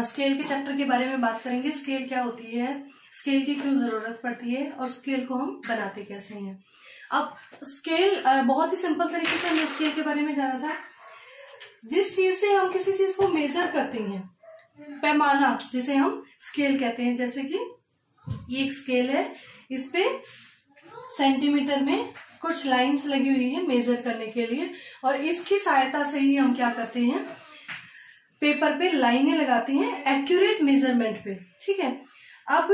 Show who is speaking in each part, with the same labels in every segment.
Speaker 1: Scale के chapter के बारे में बात करेंगे। स्केल क्या होती है, स्केल की क्यों जरूरत पड़ती है और स्केल को हम बनाते कैसे हैं। अब स्केल बहुत ही सिंपल तरीके से हमने स्केल के बारे में जाना था। जिस चीज से हम किसी चीज को मेजर करते हैं, पैमाना जिसे हम स्केल कहते हैं, जैसे कि ये एक स्केल है, इस पे सेंटीमीटर में कुछ लाइंस लगी हुई है मेजर करने के लिए, और इसकी सहायता से ही हम क्या करते हैं, पेपर पे लाइनें लगाते हैं एक्यूरेट मेजरमेंट पे। ठीक है, अब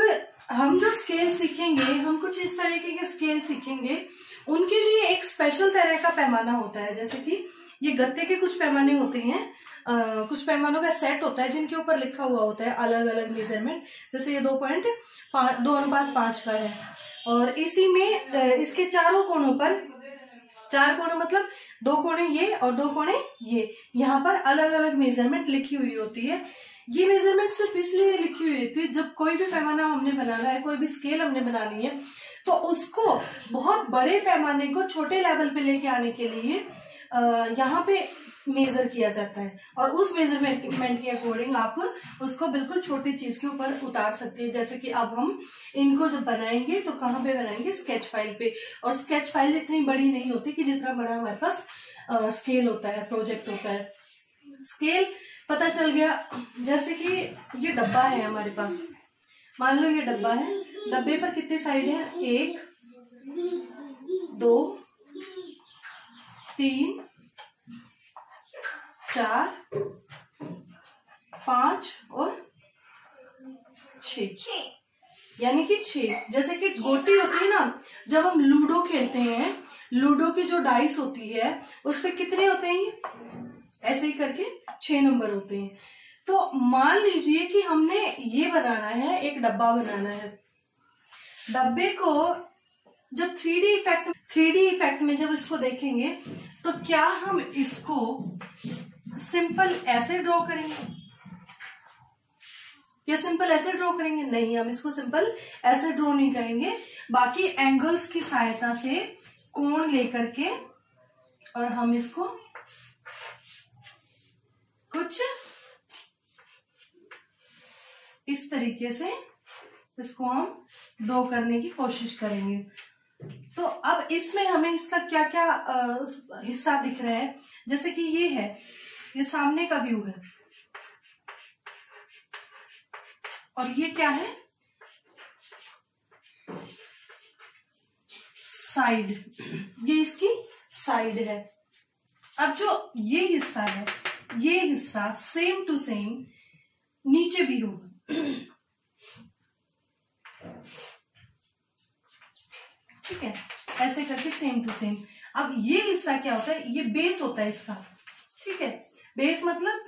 Speaker 1: हम जो स्केल सीखेंगे, हम कुछ इस तरीके के स्केल सीखेंगे, उनके लिए एक स्पेशल तरह का पैमाना होता है। जैसे कि ये गत्ते के कुछ पैमाने होते हैं, कुछ पैमानों का सेट होता है जिनके ऊपर लिखा हुआ होता है अलग अलग मेजरमेंट। जैसे ये 2:5 का है, और इसी में इसके चारों कोनों पर, 4 कोने मतलब 2 कोने ये और 2 कोने ये, यहाँ पर अलग अलग मेजरमेंट लिखी हुई होती है। ये मेजरमेंट सिर्फ इसलिए लिखी हुई होती है, जब कोई भी पैमाना हमने बनाना है, कोई भी स्केल हमने बनानी है, तो उसको बहुत बड़े पैमाने को छोटे लेवल पे लेके आने के लिए यहाँ पे मेजर किया जाता है, और उस मेजरमेंट के अकॉर्डिंग आप उसको बिल्कुल छोटी चीज के ऊपर उतार सकते हैं। जैसे कि अब हम इनको जब बनाएंगे तो कहाँ पे बनाएंगे, स्केच फाइल पे, और स्केच फाइल इतनी बड़ी नहीं होती कि जितना बड़ा हमारे पास स्केल होता है, प्रोजेक्ट होता है। स्केल पता चल गया। जैसे कि ये डब्बा है हमारे पास, मान लो ये डब्बा है, डब्बे पर कितने साइड है, 1 2 3 4 5 और 6, यानी कि 6। जैसे कि गोटी होती है ना, जब हम लूडो खेलते हैं, लूडो की जो डाइस होती है उस पे कितने होते हैं, ऐसे ही करके 6 नंबर होते हैं। तो मान लीजिए कि हमने ये बनाना है, एक डब्बा बनाना है। डब्बे को जब 3D इफेक्ट में जब इसको देखेंगे, तो क्या हम इसको सिंपल ऐसे ड्रॉ करेंगे, या सिंपल ऐसे ड्रॉ करेंगे? नहीं, हम इसको सिंपल ऐसे ड्रॉ नहीं करेंगे। बाकी एंगल्स की सहायता से कोण लेकर के, और हम इसको कुछ इस तरीके से इसको हम ड्रॉ करने की कोशिश करेंगे। तो अब इसमें हमें इसका क्या क्या हिस्सा दिख रहा है। जैसे कि ये है, ये सामने का व्यू है, और ये क्या है, साइड, ये इसकी साइड है। अब जो ये हिस्सा है, ये हिस्सा सेम टू सेम नीचे भी होगा। ठीक है, ऐसे करके सेम टू सेम। अब ये हिस्सा क्या होता है, ये बेस होता है इसका। ठीक है, बेस मतलब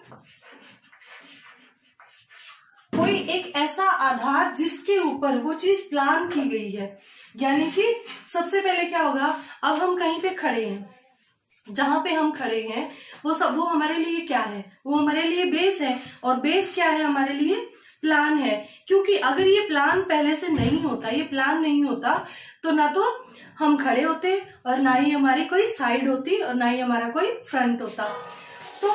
Speaker 1: कोई एक ऐसा आधार जिसके ऊपर वो चीज प्लान की गई है। यानी कि सबसे पहले क्या होगा, अब हम कहीं पे खड़े हैं, जहां पे हम खड़े हैं वो हमारे लिए क्या है, वो हमारे लिए बेस है, और बेस क्या है हमारे लिए, प्लान है। क्योंकि अगर ये प्लान पहले से नहीं होता, ये प्लान नहीं होता, तो ना तो हम खड़े होते, और ना ही हमारी कोई साइड होती, और ना ही हमारा कोई फ्रंट होता। तो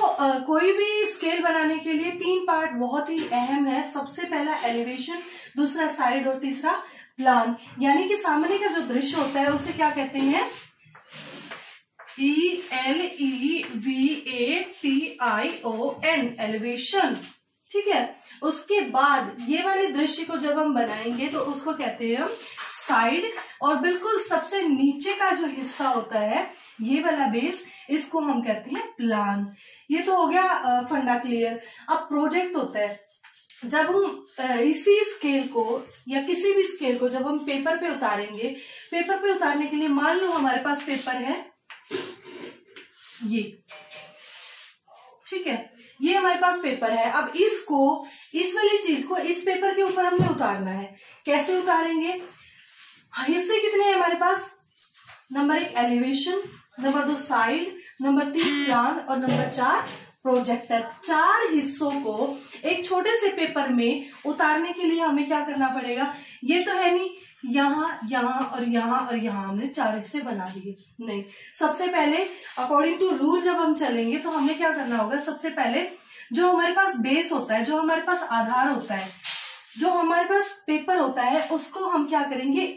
Speaker 1: कोई भी स्केल बनाने के लिए 3 पार्ट बहुत ही अहम है। सबसे पहला एलिवेशन, दूसरा साइड, और तीसरा प्लान। यानी कि सामने का जो दृश्य होता है उसे क्या कहते हैं, ELEVATION, एलिवेशन। ठीक है, उसके बाद ये वाले दृश्य को जब हम बनाएंगे तो उसको कहते हैं हम साइड, और बिल्कुल सबसे नीचे का जो हिस्सा होता है, ये वाला बेस, इसको हम कहते हैं प्लान। ये तो हो गया फंडा क्लियर। अब प्रोजेक्ट होता है, जब हम इसी स्केल को या किसी भी स्केल को जब हम पेपर पे उतारेंगे, पेपर पे उतारने के लिए मान लो हमारे पास पेपर है ये, ठीक है, ये हमारे पास पेपर है। अब इसको, इस वाली चीज को इस पेपर के ऊपर हमने उतारना है। कैसे उतारेंगे, हिस्से कितने हैं हमारे पास, number 1 elevation, number 2 side, number 3 plan, और नंबर 4 प्रोजेक्टर। 4 हिस्सों को एक छोटे से पेपर में उतारने के लिए हमें क्या करना पड़ेगा, ये तो है नहीं यहाँ, यहाँ और यहाँ और यहाँ हमने 4 हिस्से बना दिए, नहीं। सबसे पहले अकॉर्डिंग टू रूल जब हम चलेंगे तो हमें क्या करना होगा, सबसे पहले जो हमारे पास बेस होता है, जो हमारे पास आधार होता है, जो हमारे पास पेपर होता है, उसको हम क्या करेंगे,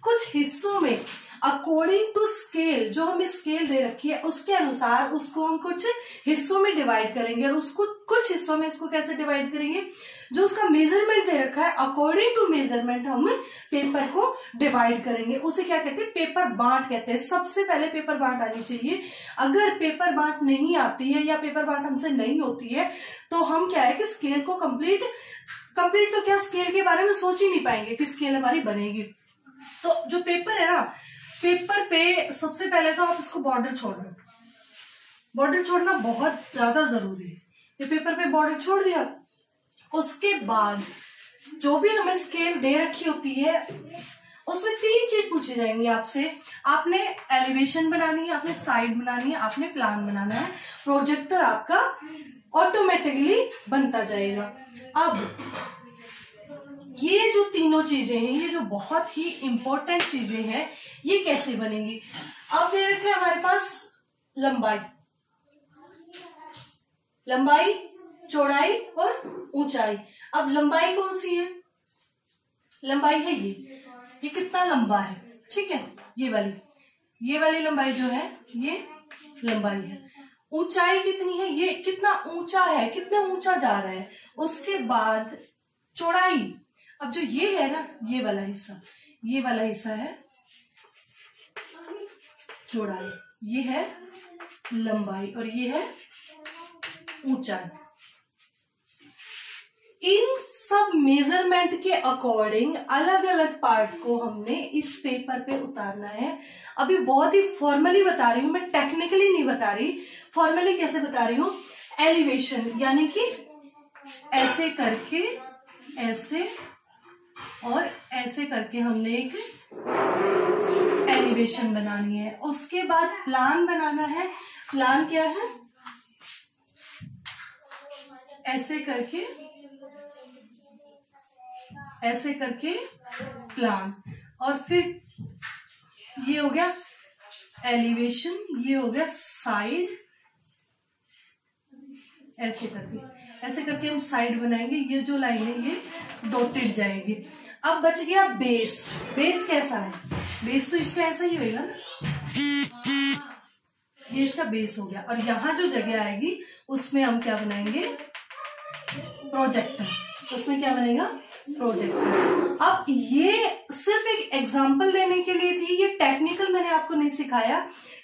Speaker 1: कुछ हिस्सों में अकॉर्डिंग टू स्केल, जो हमें स्केल दे रखी है उसके अनुसार उसको हम कुछ हिस्सों में डिवाइड करेंगे। और उसको कुछ हिस्सों में इसको कैसे डिवाइड करेंगे, जो उसका मेजरमेंट दे रखा है अकॉर्डिंग टू मेजरमेंट हम पेपर को डिवाइड करेंगे। उसे क्या कहते हैं, पेपर बांट कहते हैं। सबसे पहले पेपर बांट आनी चाहिए। अगर पेपर बांट नहीं आती है या पेपर बांट हमसे नहीं होती है तो हम क्या है कि स्केल को कंप्लीट तो क्या, स्केल के बारे में सोच ही नहीं पाएंगे कि स्केल हमारी बनेगी। तो जो पेपर है ना, पेपर पे सबसे पहले तो आप इसको बॉर्डर छोड़ना, बॉर्डर छोड़ना बहुत ज्यादा जरूरी है। ये पेपर पे बॉर्डर छोड़ दिया, उसके बाद जो भी हमें स्केल दे रखी होती है उसमें 3 चीज पूछी जाएंगी आपसे। आपने एलिवेशन बनानी है, आपने साइड बनानी है, आपने प्लान बनाना है। प्रोजेक्टर आपका ऑटोमेटिकली बनता जाएगा। अब ये जो तीनों चीजें हैं, ये जो बहुत ही इंपॉर्टेंट चीजें हैं, ये कैसे बनेंगी। अब दे रखे हमारे पास लंबाई, लंबाई, चौड़ाई और ऊंचाई। अब लंबाई कौन सी है, लंबाई है ये कितना लंबा है, ठीक है, ये वाली लंबाई जो है ये लंबाई है। ऊंचाई कितनी है, ये कितना ऊंचा है, कितना ऊंचा जा रहा है। उसके बाद चौड़ाई, अब जो ये है ना, ये वाला हिस्सा है चौड़ाई, ये है लंबाई और ये है ऊंचाई। इन सब मेजरमेंट के अकॉर्डिंग अलग अलग पार्ट को हमने इस पेपर पे उतारना है। अभी बहुत ही फॉर्मली बता रही हूं मैं, टेक्निकली नहीं बता रही। फॉर्मली कैसे बता रही हूं, एलिवेशन यानी कि ऐसे करके, ऐसे और ऐसे करके हमने एक एलिवेशन बनानी है। उसके बाद प्लान बनाना है। प्लान क्या है, ऐसे करके प्लान, और फिर ये हो गया एलिवेशन, ये हो गया साइड, ऐसे करके हम साइड बनाएंगे। ये जो लाइन है ये डॉटेड जाएगी। अब बच गया बेस। बेस कैसा है, बेस तो इसका ऐसा ही होगा ना, ये इसका बेस हो गया। और यहां जो जगह आएगी उसमें हम क्या बनाएंगे, प्रोजेक्टर। उसमें क्या बनेगा, प्रोजेक्टर। अब ये सिर्फ एक एग्जांपल देने के लिए थी, ये टेक्निकल मैंने आपको नहीं सिखाया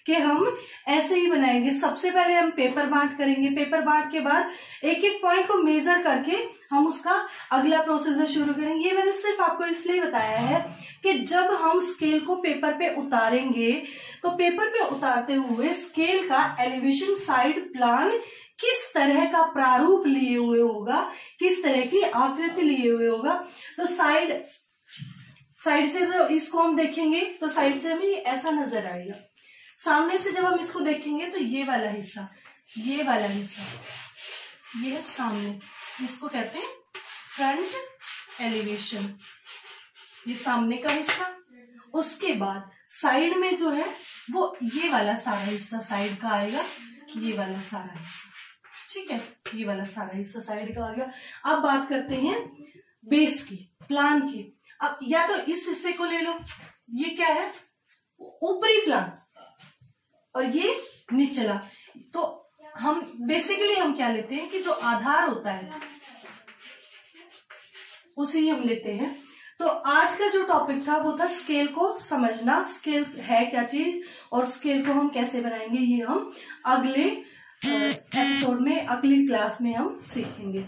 Speaker 1: कि हम ऐसे ही बनाएंगे। सबसे पहले हम पेपर बांट करेंगे, पेपर बांट के बाद एक एक पॉइंट को मेजर करके हम उसका अगला प्रोसीजर शुरू करेंगे। ये मैंने सिर्फ आपको इसलिए बताया है कि जब हम स्केल को पेपर पे उतारेंगे तो पेपर पे उतारते हुए स्केल का एलिवेशन, साइड, प्लान किस तरह का प्रारूप लिए हुए होगा, किस तरह की आकृति लिए हुए होगा। तो साइड से इसको हम देखेंगे तो साइड से हमें ऐसा नजर आएगा। सामने से जब हम इसको देखेंगे तो ये वाला हिस्सा, ये है सामने, इसको कहते हैं फ्रंट एलिवेशन, ये सामने का हिस्सा। उसके बाद साइड में जो है वो ये वाला सारा हिस्सा साइड का आएगा, ये वाला सारा हिस्सा, ठीक है, ये वाला सारा हिस्सा साइड का आ गया। अब बात करते हैं बेस की, प्लान की। अब या तो इस हिस्से को ले लो, ये क्या है, ऊपरी प्लान, और ये निचला। तो हम बेसिकली हम क्या लेते हैं कि जो आधार होता है उसे ही हम लेते हैं। तो आज का जो टॉपिक था वो था स्केल को समझना, स्केल है क्या चीज और स्केल को हम कैसे बनाएंगे, ये हम अगले एपिसोड में, अगली क्लास में हम सीखेंगे।